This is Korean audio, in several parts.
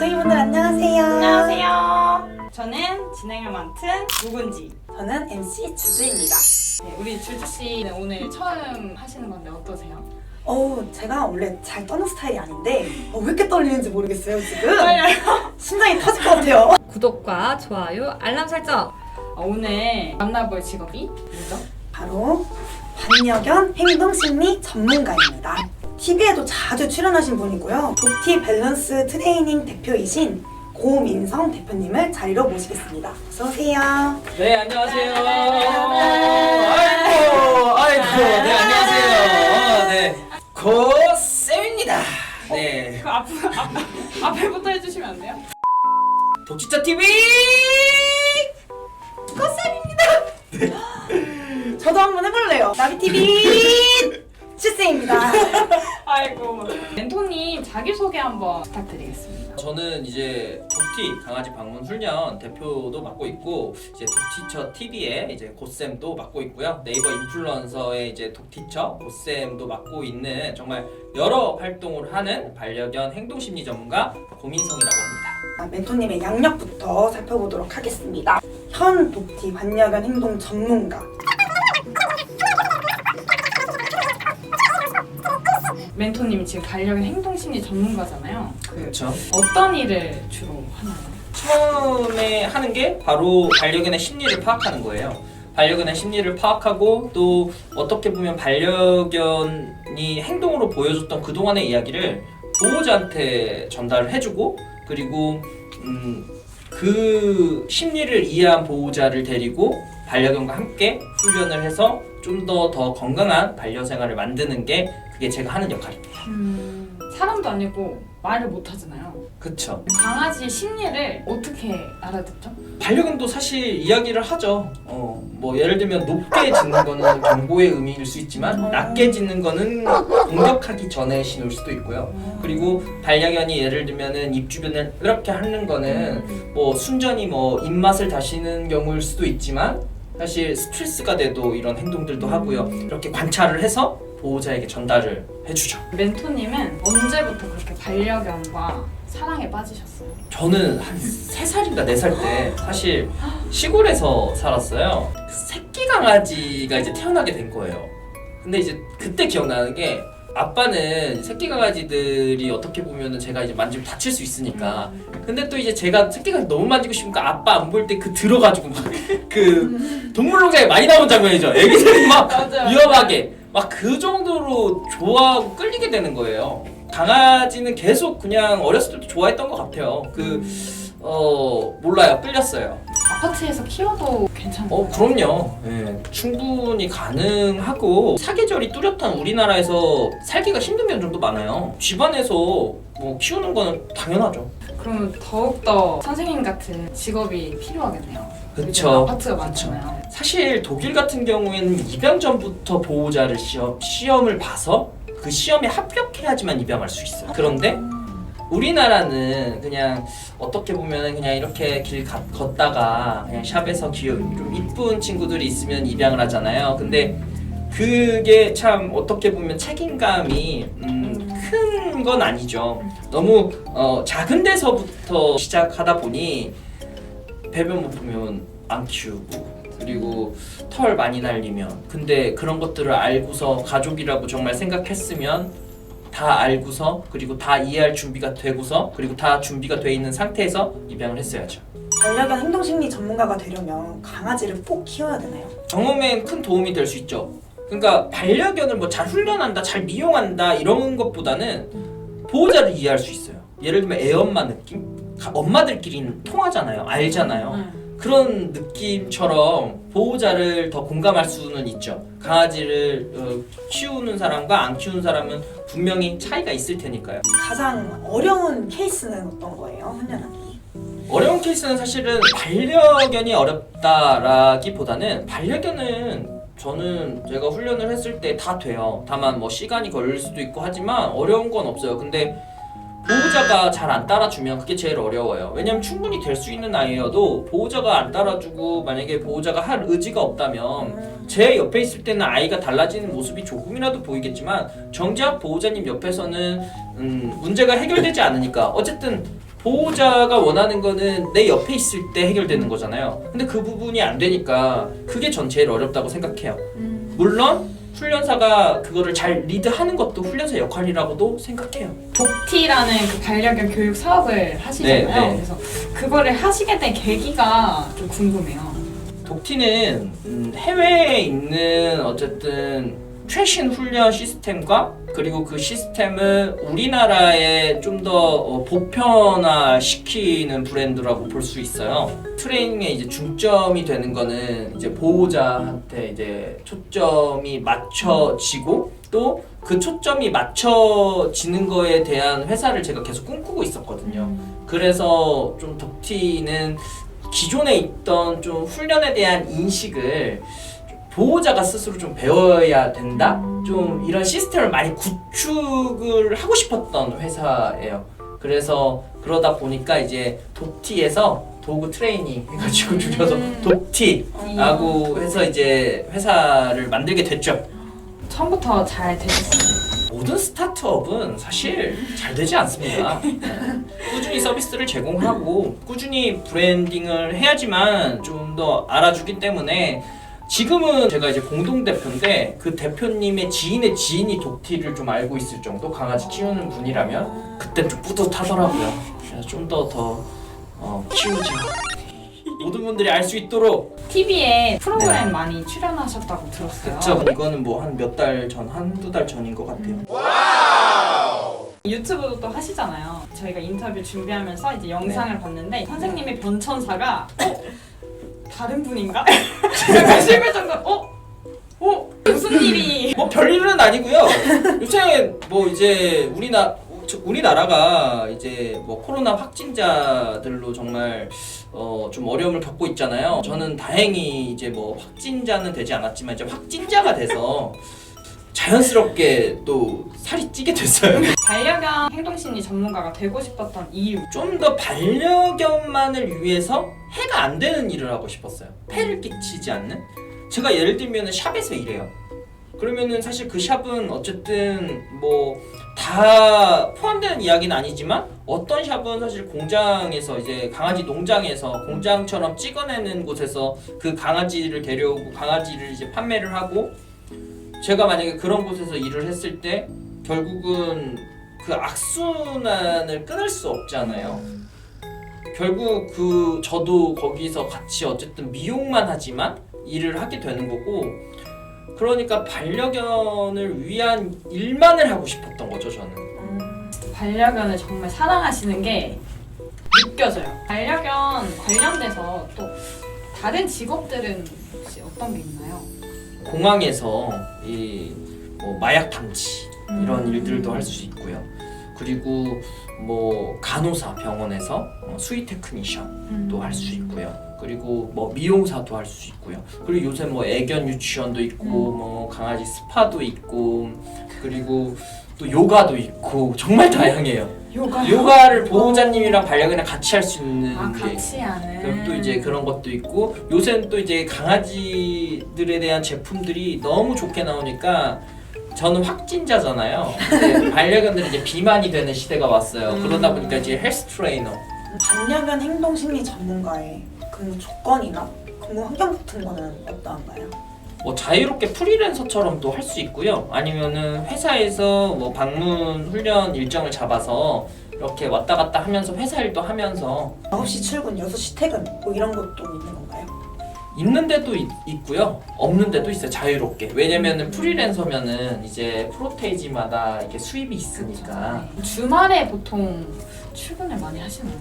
구독자분들 안녕하세요. 안녕하세요. 저는 진행을 맡은 묵은지. 저는 MC 주주입니다. 네, 우리 주주씨는 오늘 처음 하시는 건데 어떠세요? 제가 원래 잘 떠는 스타일이 아닌데 왜 이렇게 떨리는지 모르겠어요 지금. 떨려요. 심장이 터질 것 같아요. 구독과 좋아요, 알람 설정! 오늘 만나볼 직업이 뭐죠? 바로 반려견 행동심리 전문가입니다. TV에도 자주 출연하신 분이고요. 도티 밸런스 트레이닝 대표이신 고민성 대표님을 자리로 모시겠습니다. 어서 오세요. 네, 안녕하세요. 아이고, 네, 안녕하세요. 네, 고쌤입니다. 네, 그 앞에부터 해주시면 안 돼요? 독지차 TV. 저도 한번 해볼래요. 나비TV 주쌤입니다. 아이고. 멘토님 자기소개 한번 부탁드리겠습니다. 저는 이제 독티 강아지 방문 훈련 대표도 맡고 있고 이제 독티처 TV에 이제 고쌤도 맡고 있고요. 네이버 인플루언서의 이제 독티처 고쌤도 맡고 있는 정말 여러 활동을 하는 반려견 행동심리 전문가 고민성이라고 합니다. 멘토님의 양력부터 살펴보도록 하겠습니다. 현 독티 반려견 행동 전문가. 멘토님이 지금 반려견 행동심리 전문가잖아요. 그렇죠. 어떤 일을 주로 하나요? 처음에 하는 게 바로 반려견의 심리를 파악하는 거예요. 반려견의 심리를 파악하고 또 어떻게 보면 반려견이 행동으로 보여줬던 그동안의 이야기를 보호자한테 전달을 해주고 그리고 그 심리를 이해한 보호자를 데리고 반려견과 함께 훈련을 해서 좀 더 건강한 반려생활을 만드는 게 그게 제가 하는 역할입니다. 사람도 아니고 말을 못 하잖아요. 그쵸. 강아지 심리를 어떻게 알아듣죠? 반려견도 사실 이야기를 하죠. 뭐 예를 들면 높게 짖는 거는 경고의 의미일 수 있지만 낮게 짖는 거는 공격하기 전의 신호일 수도 있고요. 그리고 반려견이 예를 들면은 입 주변을 이렇게 하는 거는 뭐 순전히 뭐 입맛을 다시는 경우일 수도 있지만 사실 스트레스가 돼도 이런 행동들도 하고요. 이렇게 관찰을 해서 보호자에게 전달을 해주죠. 멘토님은 언제부터 그렇게 반려견과 사랑에 빠지셨어요? 저는 한 3살인가 4살 때 사실 시골에서 살았어요. 새끼 강아지가 이제 태어나게 된 거예요. 근데 이제 그때 기억나는 게 아빠는 새끼 강아지들이 어떻게 보면은 제가 이제 만지면 다칠 수 있으니까 근데 또 이제 제가 새끼 강아지 너무 만지고 싶으니까 아빠 안 볼 때 그 들어가지고 막 그 동물농장에 많이 나온 장면이죠. 애기들이 막 맞아요. 위험하게 막 그 정도로 좋아하고 끌리게 되는 거예요. 강아지는 계속 그냥 어렸을 때부터 좋아했던 것 같아요. 몰라요. 끌렸어요. 아파트에서 키워도 괜찮아요? 그럼요. 네, 충분히 가능하고 사계절이 뚜렷한 우리나라에서 살기가 힘든 견종도 많아요. 집안에서 뭐 키우는 거는 당연하죠. 그러면 더욱더 선생님 같은 직업이 필요하겠네요. 그쵸. 요즘 아파트가 많잖아요. 사실 독일 같은 경우에는 입양 전부터 보호자를 시험을 봐서 그 시험에 합격해야지만 입양할 수 있어요. 그런데 우리나라는 그냥 어떻게 보면 그냥 이렇게 길 걷다가 그냥 샵에서 좀 이쁜 친구들이 있으면 입양을 하잖아요. 근데 그게 참 어떻게 보면 책임감이 큰 건 아니죠. 너무 작은 데서부터 시작하다 보니 배변 못 보면 안 키우고 그리고 털 많이 날리면 근데 그런 것들을 알고서 가족이라고 정말 생각했으면 다 알고서 그리고 다 이해할 준비가 되고서 그리고 다 준비가 돼 있는 상태에서 입양을 했어야죠. 반려견 행동심리 전문가가 되려면 강아지를 꼭 키워야 되나요? 경험엔 큰 도움이 될 수 있죠. 그러니까 반려견을 뭐 잘 훈련한다, 잘 미용한다 이런 것보다는 보호자를 이해할 수 있어요. 예를 들면 애엄마 느낌? 엄마들끼리는 통하잖아요. 알잖아요. 그런 느낌처럼 보호자를 더 공감할 수는 있죠. 강아지를 키우는 사람과 안 키우는 사람은 분명히 차이가 있을 테니까요. 가장 어려운 케이스는 어떤 거예요? 훈련하기? 어려운 케이스는 사실은 반려견이 어렵다라기보다는 반려견은 저는 제가 훈련을 했을 때 다 돼요. 다만 뭐 시간이 걸릴 수도 있고 하지만 어려운 건 없어요. 근데 보호자가 잘 안 따라주면 그게 제일 어려워요. 왜냐면 충분히 될 수 있는 아이여도 보호자가 안 따라주고 만약에 보호자가 할 의지가 없다면 제 옆에 있을 때는 아이가 달라지는 모습이 조금이라도 보이겠지만 정작 보호자님 옆에서는 문제가 해결되지 않으니까 어쨌든 보호자가 원하는 거는 내 옆에 있을 때 해결되는 거잖아요. 근데 그 부분이 안 되니까 그게 전 제일 어렵다고 생각해요. 물론 훈련사가 그거를 잘 리드하는 것도 훈련사 역할이라고도 생각해요. 독티라는 그 반려견 교육 사업을 하시잖아요. 네, 네. 그래서 그거를 하시게 된 계기가 좀 궁금해요. 독티는 해외에 있는 어쨌든 최신 훈련 시스템과 그리고 그 시스템을 우리나라에 좀 더 보편화시키는 브랜드라고 볼 수 있어요. 트레이닝에 이제 중점이 되는 거는 이제 보호자한테 이제 초점이 맞춰지고 또 그 초점이 맞춰지는 거에 대한 회사를 제가 계속 꿈꾸고 있었거든요. 그래서 좀 독티는 기존에 있던 좀 훈련에 대한 인식을 보호자가 스스로 좀 배워야 된다? 좀 이런 시스템을 많이 구축을 하고 싶었던 회사예요. 그래서 그러다 보니까 이제 독티에서 도구 트레이닝 해가지고 줄여서 독티라고 해서 이제 회사를 만들게 됐죠. 처음부터 잘 되셨어요? 모든 스타트업은 사실 잘 되지 않습니다. 꾸준히 서비스를 제공하고 꾸준히 브랜딩을 해야지만 좀 더 알아주기 때문에 지금은 제가 이제 공동대표인데 그 대표님의 지인의 지인이 독티를 좀 알고 있을 정도 강아지 키우는 분이라면 그땐 좀 뿌듯하더라고요. 그래서 좀 더 키우자. 모든 분들이 알 수 있도록. TV에 프로그램 네. 많이 출연하셨다고 들었어요. 그쵸. 이거는 뭐 한 몇 달 전, 한두 달 전인 것 같아요. 유튜브도 또 하시잖아요. 저희가 인터뷰 준비하면서 이제 영상을 봤는데 선생님의 변천사가 다른 분인가? 약간 싶을 정도로 무슨 일이 뭐 별일은 아니고요. 요새 뭐 이제 우리나라가 이제 뭐 코로나 확진자들로 정말 좀 어려움을 겪고 있잖아요. 저는 다행히 이제 뭐 확진자는 되지 않았지만 이제 확진자가 돼서 자연스럽게 또 살이 찌게 됐어요. 반려견 행동심리 전문가가 되고 싶었던 이유. 좀 더 반려견만을 위해서 해가 안 되는 일을 하고 싶었어요. 폐를 끼치지 않는? 제가 예를 들면 샵에서 일해요. 그러면은 사실 그 샵은 어쨌든 뭐 다 포함되는 이야기는 아니지만 어떤 샵은 사실 공장에서 이제 강아지 농장에서 공장처럼 찍어내는 곳에서 그 강아지를 데려오고 강아지를 이제 판매를 하고 제가 만약에 그런 곳에서 일을 했을 때 결국은 그 악순환을 끊을 수 없잖아요. 결국 저도 거기서 같이 어쨌든 미용만 하지만 일을 하게 되는 거고 그러니까 반려견을 위한 일만을 하고 싶었던 거죠 저는. 반려견을 정말 사랑하시는 게 느껴져요. 반려견 관련돼서 또 다른 직업들은 혹시 어떤 게 있나요? 공항에서 뭐 마약 탐지 이런 일들도 할 수 있고요. 그리고 뭐 간호사 병원에서 수의 테크니션도 할 수 있고요. 그리고 뭐 미용사도 할 수 있고요. 그리고 요새 뭐 애견 유치원도 있고 뭐 강아지 스파도 있고 그리고 또 요가도 있고 정말 다양해요. 요가를 보호자님이랑 반려견이랑 같이 할 수 있는 게 같이 하는. 그럼 또 이제 그런 것도 있고 요새는 또 이제 강아지들에 대한 제품들이 너무 좋게 나오니까 저는 확진자잖아요. 근데 반려견들이 이제 비만이 되는 시대가 왔어요. 그러다 보니까 이제 헬스 트레이너. 반려견 행동심리 전문가의 근무 조건이나 근무 환경 같은 거는 어떠한가요? 뭐 자유롭게 프리랜서처럼도 할 수 있고요. 아니면은 회사에서 뭐 방문 훈련 일정을 잡아서 이렇게 왔다 갔다 하면서 회사 일도 하면서 9시 출근, 6시 퇴근 뭐 이런 것도 있는 건가요? 있는 데도 있고요. 없는 데도 있어요. 자유롭게. 왜냐면은 프리랜서면은 이제 프로테이지마다 이렇게 수입이 있으니까 주말에 보통 출근을 많이 하시나요?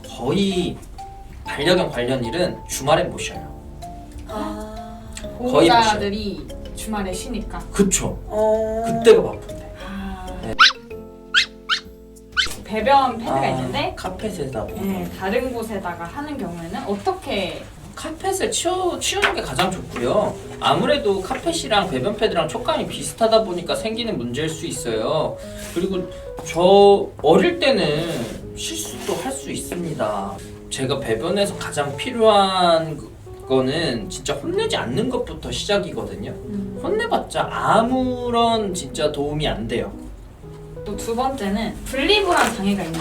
거의 반려견 관련 일은 주말에 못 쉬어요. 거의 보호자들이 주말에 쉬니까. 그쵸. 그때가 바쁜데. 배변 패드가 있는데 카펫에다 다른 곳에다가 하는 경우에는 어떻게? 카펫을 치우는 게 가장 좋고요. 아무래도 카펫이랑 배변 패드랑 촉감이 비슷하다 보니까 생기는 문제일 수 있어요. 그리고 저 어릴 때는 실수도 할 수 있습니다. 제가 배변에서 가장 필요한 거는 진짜 혼내지 않는 것부터 시작이거든요. 혼내봤자 아무런 진짜 도움이 안 돼요. 또 두 번째는 분리불안 장애가 있는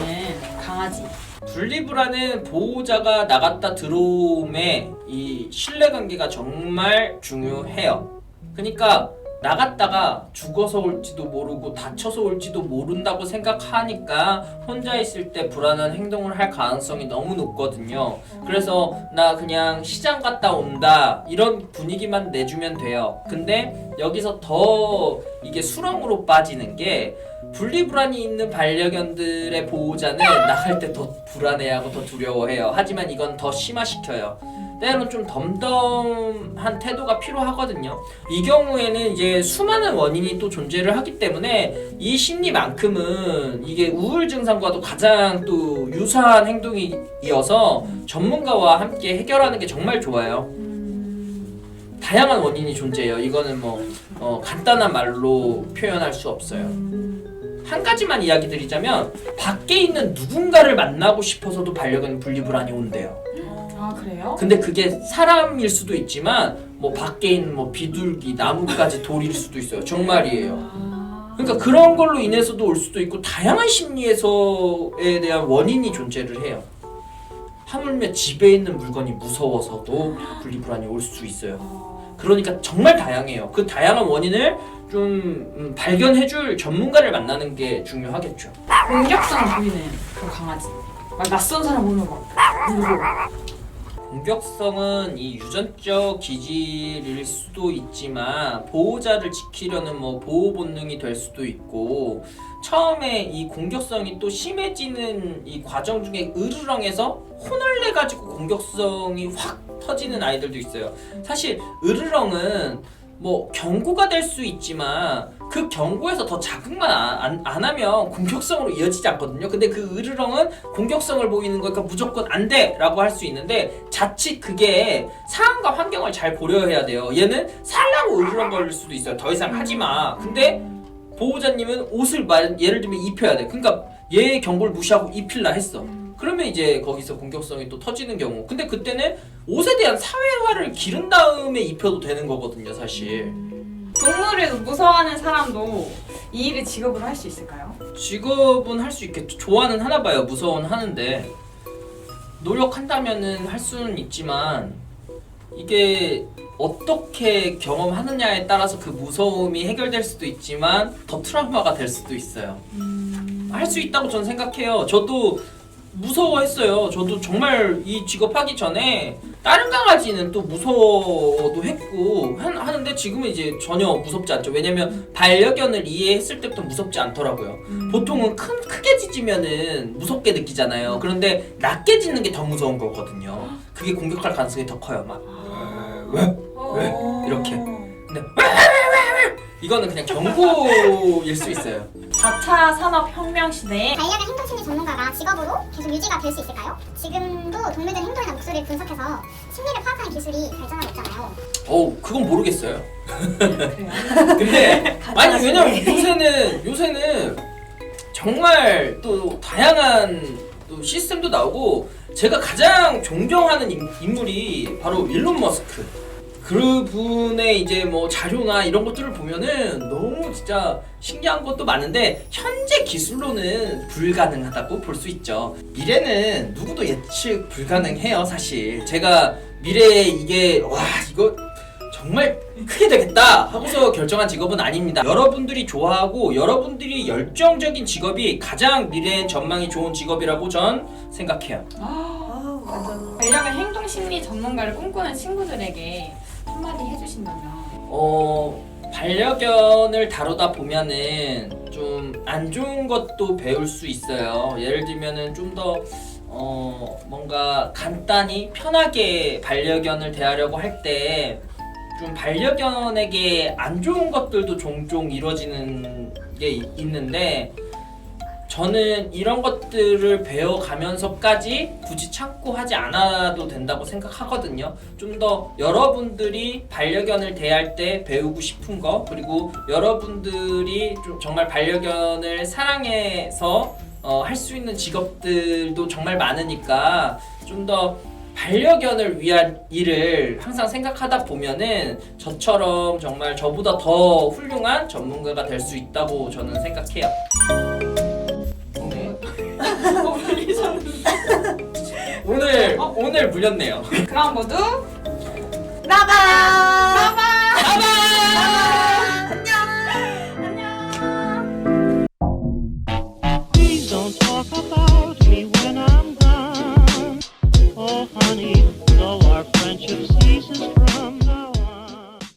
강아지 강아지. 분리불안은 보호자가 나갔다 들어옴에 이 신뢰관계가 정말 중요해요. 그러니까 나갔다가 죽어서 올지도 모르고 다쳐서 올지도 모른다고 생각하니까 혼자 있을 때 불안한 행동을 할 가능성이 너무 높거든요. 그래서 나 그냥 시장 갔다 온다 이런 분위기만 내주면 돼요. 근데 여기서 더 이게 수렁으로 빠지는 게 분리불안이 있는 반려견들의 보호자는 나갈 때 더 불안해하고 더 두려워해요. 하지만 이건 더 심화시켜요. 때로는 좀 덤덤한 태도가 필요하거든요. 이 경우에는 이제 수많은 원인이 또 존재를 하기 때문에 이 심리만큼은 이게 우울 증상과도 가장 또 유사한 행동이어서 전문가와 함께 해결하는 게 정말 좋아요. 다양한 원인이 존재해요. 이거는 간단한 말로 표현할 수 없어요. 한 가지만 이야기 드리자면 밖에 있는 누군가를 만나고 싶어서도 반려견 분리불안이 온대요. 아 그래요? 근데 그게 사람일 수도 있지만 밖에 있는 비둘기, 나무까지 돌일 수도 있어요. 정말이에요. 그러니까 그런 걸로 인해서도 올 수도 있고 다양한 심리에서에 대한 원인이 존재를 해요. 하물며 집에 있는 물건이 무서워서도 분리불안이 올 수 있어요. 그러니까 정말 다양해요. 그 다양한 원인을 좀 발견해줄 전문가를 만나는 게 중요하겠죠. 공격성 보이는 그 강아지. 막 낯선 사람 오면 막 물고. 공격성은 이 유전적 기질일 수도 있지만 보호자를 지키려는 보호 본능이 될 수도 있고 처음에 이 공격성이 또 심해지는 이 과정 중에 으르렁해서 혼을 내 가지고 공격성이 확 터지는 아이들도 있어요. 사실 으르렁은 경고가 될 수 있지만 그 경고에서 더 자극만 안 하면 공격성으로 이어지지 않거든요. 근데 그 으르렁은 공격성을 보이는 거니까 무조건 안 돼! 라고 할 수 있는데 자칫 그게 상황과 환경을 잘 고려해야 돼요. 얘는 살라고 으르렁 거릴 수도 있어요. 더 이상 하지 마. 근데 보호자님은 옷을 예를 들면 입혀야 돼. 그러니까 얘의 경고를 무시하고 입힐라 했어. 그러면 이제 거기서 공격성이 또 터지는 경우. 근데 그때는 옷에 대한 사회화를 기른 다음에 입혀도 되는 거거든요, 사실. 동물을 무서워하는 사람도 이 일을 직업으로 할 수 있을까요? 직업은 할 수 있겠죠. 좋아는 하나 봐요. 무서워는 하는데 노력한다면은 할 수는 있지만 이게 어떻게 경험하느냐에 따라서 그 무서움이 해결될 수도 있지만 더 트라우마가 될 수도 있어요. 할 수 있다고 저는 생각해요. 저도 무서워했어요. 저도 정말 이 직업 하기 전에 다른 강아지는 또 무서워도 했고 하는데 지금은 이제 전혀 무섭지 않죠. 왜냐면 반려견을 이해했을 때부터 무섭지 않더라고요. 보통은 크게 짖으면은 무섭게 느끼잖아요. 그런데 낮게 짖는 게 더 무서운 거거든요. 그게 공격할 가능성이 더 커요. 막 왜? 이렇게. 근데 이거는 그냥 경고일 수 있어요. 4차 산업혁명 시대에 반려견 행동심리 전문가가 직업으로 계속 유지가 될 수 있을까요? 지금도 동물들 행동이나 목소리를 분석해서 심리를 파악하는 기술이 발전하고 있잖아요. 그건 모르겠어요. 그래요? 근데 아니 왜냐면 요새는 정말 또 다양한 또 시스템도 나오고 제가 가장 존경하는 인물이 바로 일론 머스크. 그분의 이제 자료나 이런 것들을 보면은 너무 진짜 신기한 것도 많은데 현재 기술로는 불가능하다고 볼 수 있죠. 미래는 누구도 예측 불가능해요, 사실. 제가 미래에 이게 이거 정말 크게 되겠다 하고서 결정한 직업은 아닙니다. 여러분들이 좋아하고 여러분들이 열정적인 직업이 가장 미래엔 전망이 좋은 직업이라고 전 생각해요. 맞아. 반려견 행동심리 전문가를 꿈꾸는 친구들에게 한마디 해주신다면? 반려견을 다루다 보면은 좀 안 좋은 것도 배울 수 있어요. 예를 들면은 좀 더 뭔가 간단히 편하게 반려견을 대하려고 할 때 좀 반려견에게 안 좋은 것들도 종종 이루어지는 게 있는데 저는 이런 것들을 배워가면서까지 굳이 참고 하지 않아도 된다고 생각하거든요. 좀 더 여러분들이 반려견을 대할 때 배우고 싶은 거, 그리고 여러분들이 좀 정말 반려견을 사랑해서 할 수 있는 직업들도 정말 많으니까 좀 더 반려견을 위한 일을 항상 생각하다 보면은 저처럼 정말 저보다 더 훌륭한 전문가가 될 수 있다고 저는 생각해요. 물리셨는데. 오늘 물렸네요. 그럼 모두 나바! 나바! 안녕! 안녕! Please don't talk about